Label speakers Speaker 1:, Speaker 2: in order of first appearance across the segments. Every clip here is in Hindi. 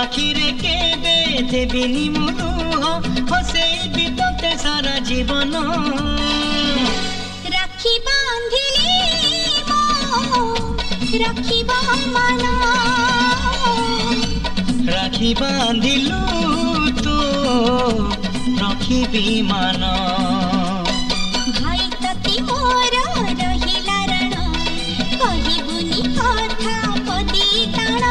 Speaker 1: आखिरे केबे देबिनी मुलुह हसेबी तोते सारा जीवन
Speaker 2: राखी बांधिली राखिबा मन
Speaker 1: राखी बांधिलु तो रखिबी मान
Speaker 2: भाई तती मोर रहिला रण कहिबुनी कथा पदी ताण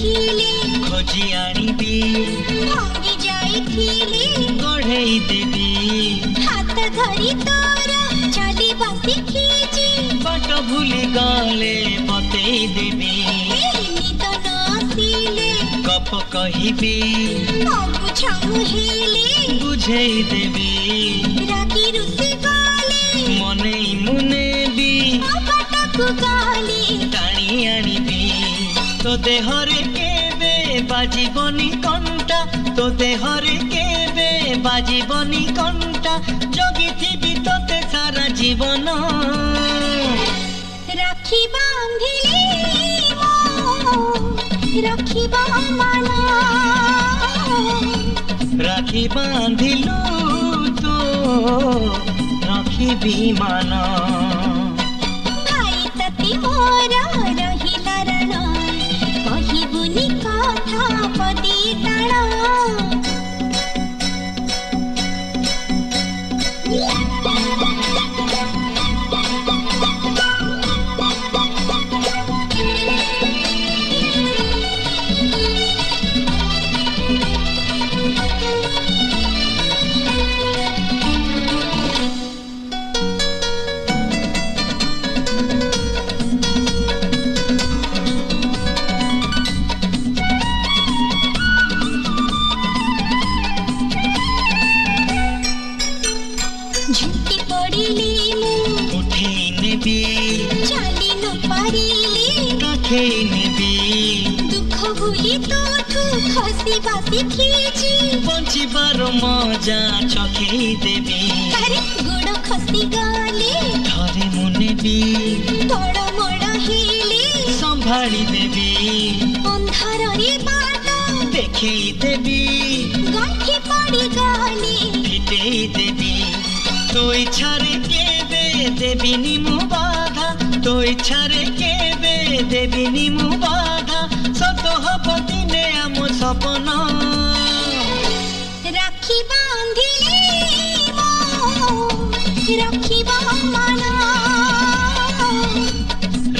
Speaker 1: खोजी आनिबी
Speaker 2: भांगी जाइथिली
Speaker 1: गढ़ई देबी
Speaker 2: हाथ धरी तोर चली बासी खींची
Speaker 1: बाट भूली गले बतई देबी
Speaker 2: निद नसिले
Speaker 1: गप कहिबी
Speaker 2: बुझाऊ हेले
Speaker 1: बुझेई देबी
Speaker 2: रागी रुसी गले
Speaker 1: मने मुने भी
Speaker 2: बाटकु गले
Speaker 1: टाणी आनिबी तो देहरे केबे बाजीबनी कंटा तो देहरे केबे बाजीबनी कंटा जगिथिबी तोते सारा जीवन
Speaker 2: राखी बांधिली राखिबा मन
Speaker 1: राखी बांधिलु तो रखिबी मान
Speaker 2: भाई तती मोर रहिला रण कहिबुनी कथा पदी ताण झुंटी पड़िली मु
Speaker 1: उठेई नेबी
Speaker 2: चाली न पारिली
Speaker 1: रखेई नेबी
Speaker 2: दुख भूली तोठू खसी बासी खींची
Speaker 1: बंचिबार मजा चखेई देबी
Speaker 2: अरे गोड़ खसी गले
Speaker 1: थरे मुनेबी
Speaker 2: तड़ मड़ हेले
Speaker 1: संभाली देबी
Speaker 2: अंधार रे बाट
Speaker 1: देखेई देबी
Speaker 2: गंठी पड़ी गले
Speaker 1: फिटेई देबी तो इच्छारे केबे देबिनी मु बाधा तो इच्छारे केबे देबिनी मु बाधा सत हब दिने आम सपन
Speaker 2: राखी बांधिली राखिबा मन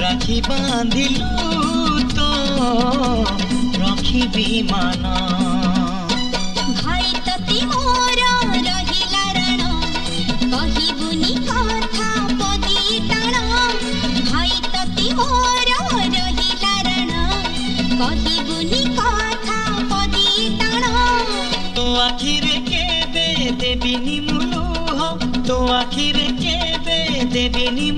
Speaker 1: राखी बांधिलु तो रखिबी मान
Speaker 2: भाई तती मोर रहिला रण कहिबुनी कथा पदी ताण भाई तती मोर रहिला रण कहिबुनी कथा पदी ताण
Speaker 1: तो आखिरे केबे देबिनी मुलुह तो आखिरे केबे देबिनी